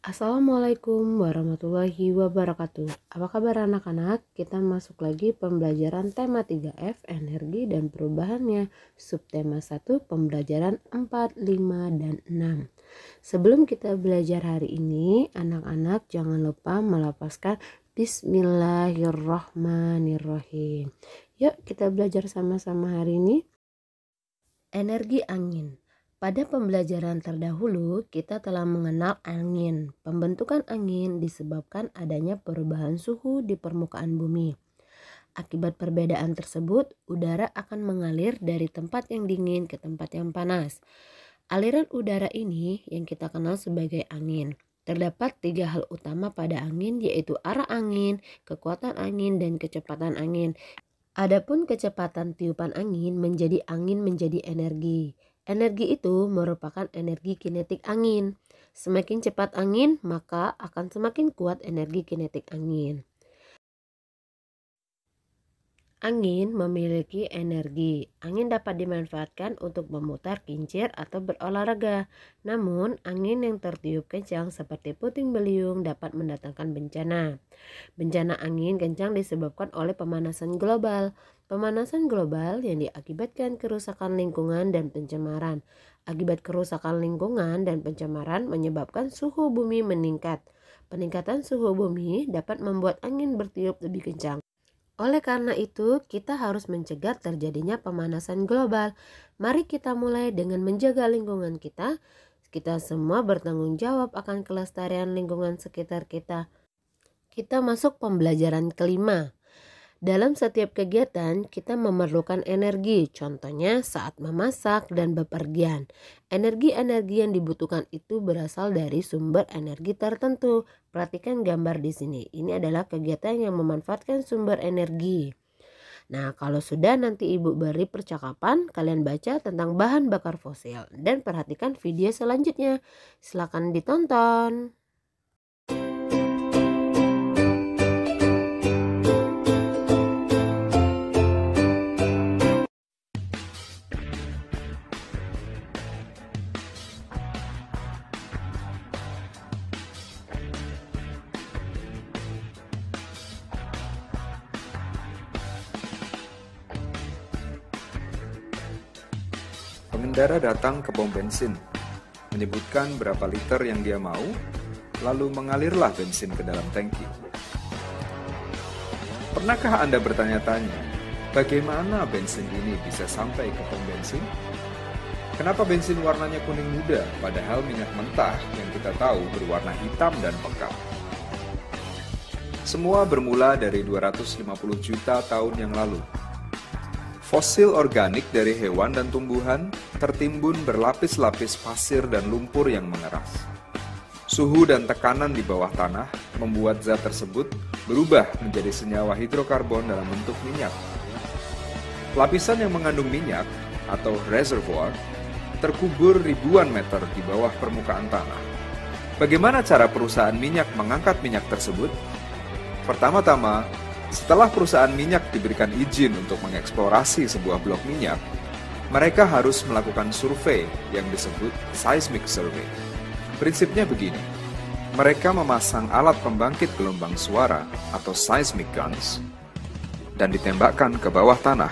Assalamualaikum warahmatullahi wabarakatuh. Apa kabar anak-anak? Kita masuk lagi pembelajaran tema 3F, energi dan perubahannya. Subtema 1, pembelajaran 4, 5, dan 6. Sebelum kita belajar hari ini, anak-anak jangan lupa melafazkan Bismillahirrahmanirrahim. Yuk kita belajar sama-sama hari ini. Energi angin. Pada pembelajaran terdahulu, kita telah mengenal angin. Pembentukan angin disebabkan adanya perubahan suhu di permukaan bumi. Akibat perbedaan tersebut, udara akan mengalir dari tempat yang dingin ke tempat yang panas. Aliran udara ini yang kita kenal sebagai angin. Terdapat 3 hal utama pada angin, yaitu arah angin, kekuatan angin, dan kecepatan angin. Adapun kecepatan tiupan angin menjadi energi. Energi itu merupakan energi kinetik angin. Semakin cepat angin, maka akan semakin kuat energi kinetik angin. Angin memiliki energi. Angin dapat dimanfaatkan untuk memutar kincir atau berolahraga. Namun, angin yang tertiup kencang seperti puting beliung dapat mendatangkan bencana. Bencana angin kencang disebabkan oleh pemanasan global. Pemanasan global yang diakibatkan kerusakan lingkungan dan pencemaran. Akibat kerusakan lingkungan dan pencemaran menyebabkan suhu bumi meningkat. Peningkatan suhu bumi dapat membuat angin bertiup lebih kencang. Oleh karena itu, kita harus mencegah terjadinya pemanasan global. Mari kita mulai dengan menjaga lingkungan kita. Kita semua bertanggung jawab akan kelestarian lingkungan sekitar kita. Kita masuk pembelajaran kelima. Dalam setiap kegiatan, kita memerlukan energi, contohnya saat memasak dan bepergian. Energi-energi yang dibutuhkan itu berasal dari sumber energi tertentu. Perhatikan gambar di sini. Ini adalah kegiatan yang memanfaatkan sumber energi. Nah, kalau sudah nanti Ibu beri percakapan, kalian baca tentang bahan bakar fosil dan perhatikan video selanjutnya. Silakan ditonton. Pengendara datang ke pom bensin, menyebutkan berapa liter yang dia mau, lalu mengalirlah bensin ke dalam tangki. Pernahkah Anda bertanya-tanya, bagaimana bensin ini bisa sampai ke pom bensin? Kenapa bensin warnanya kuning muda, padahal minyak mentah yang kita tahu berwarna hitam dan pekat? Semua bermula dari 250 juta tahun yang lalu. Fosil organik dari hewan dan tumbuhan tertimbun berlapis-lapis pasir dan lumpur yang mengeras. Suhu dan tekanan di bawah tanah membuat zat tersebut berubah menjadi senyawa hidrokarbon dalam bentuk minyak. Lapisan yang mengandung minyak atau reservoir terkubur ribuan meter di bawah permukaan tanah. Bagaimana cara perusahaan minyak mengangkat minyak tersebut? Pertama-tama, setelah perusahaan minyak diberikan izin untuk mengeksplorasi sebuah blok minyak, mereka harus melakukan survei yang disebut seismic survey. Prinsipnya begini, mereka memasang alat pembangkit gelombang suara atau seismic guns dan ditembakkan ke bawah tanah.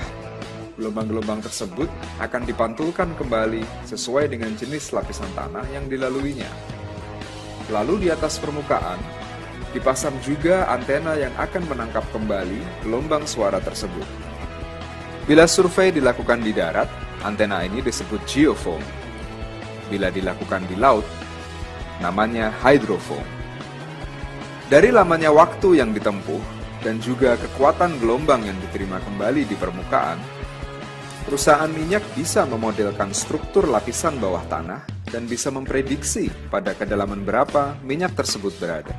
Gelombang-gelombang tersebut akan dipantulkan kembali sesuai dengan jenis lapisan tanah yang dilaluinya. Lalu di atas permukaan, dipasang juga antena yang akan menangkap kembali gelombang suara tersebut. Bila survei dilakukan di darat, antena ini disebut geophone. Bila dilakukan di laut, namanya hydrophone. Dari lamanya waktu yang ditempuh dan juga kekuatan gelombang yang diterima kembali di permukaan, perusahaan minyak bisa memodelkan struktur lapisan bawah tanah dan bisa memprediksi pada kedalaman berapa minyak tersebut berada.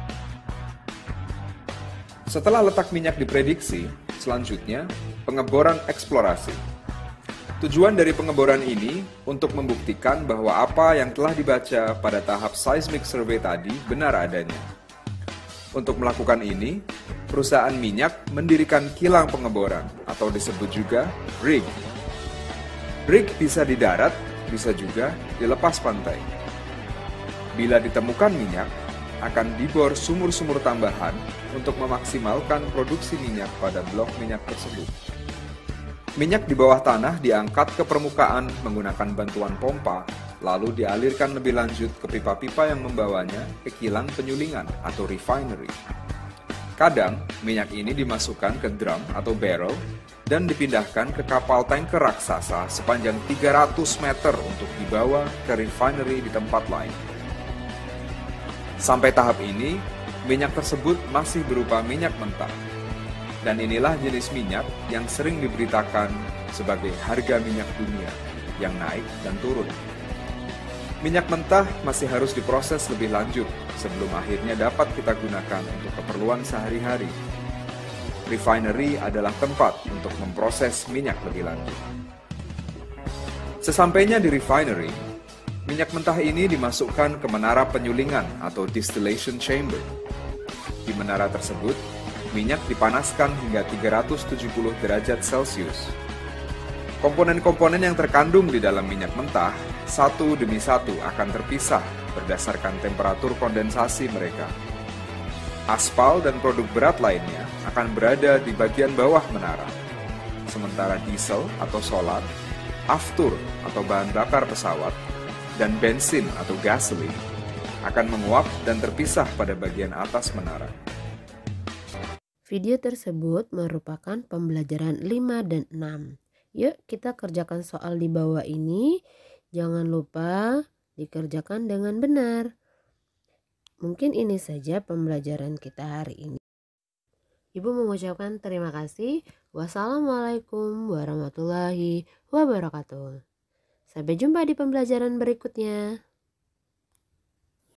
Setelah letak minyak diprediksi, selanjutnya pengeboran eksplorasi. Tujuan dari pengeboran ini untuk membuktikan bahwa apa yang telah dibaca pada tahap seismic survey tadi benar adanya. Untuk melakukan ini, perusahaan minyak mendirikan kilang pengeboran atau disebut juga rig. Rig bisa di darat, bisa juga dilepas pantai. Bila ditemukan minyak, akan dibor sumur-sumur tambahan untuk memaksimalkan produksi minyak pada blok minyak tersebut. Minyak di bawah tanah diangkat ke permukaan menggunakan bantuan pompa, lalu dialirkan lebih lanjut ke pipa-pipa yang membawanya ke kilang penyulingan atau refinery. Kadang, minyak ini dimasukkan ke drum atau barrel dan dipindahkan ke kapal tanker raksasa sepanjang 300 meter untuk dibawa ke refinery di tempat lain. Sampai tahap ini, minyak tersebut masih berupa minyak mentah. Dan inilah jenis minyak yang sering diberitakan sebagai harga minyak dunia yang naik dan turun. Minyak mentah masih harus diproses lebih lanjut sebelum akhirnya dapat kita gunakan untuk keperluan sehari-hari. Refinery adalah tempat untuk memproses minyak lebih lanjut. Sesampainya di refinery, minyak mentah ini dimasukkan ke menara penyulingan atau distillation chamber. Di menara tersebut, minyak dipanaskan hingga 370 derajat Celcius. Komponen-komponen yang terkandung di dalam minyak mentah satu demi satu akan terpisah berdasarkan temperatur kondensasi mereka. Aspal dan produk berat lainnya akan berada di bagian bawah menara. Sementara diesel atau solar, aftur atau bahan bakar pesawat, dan bensin atau gasoline akan menguap dan terpisah pada bagian atas menara. Video tersebut merupakan pembelajaran 5 dan 6. Yuk kita kerjakan soal di bawah ini. Jangan lupa dikerjakan dengan benar. Mungkin ini saja pembelajaran kita hari ini. Ibu mengucapkan terima kasih. Wassalamualaikum warahmatullahi wabarakatuh. Sampai jumpa di pembelajaran berikutnya.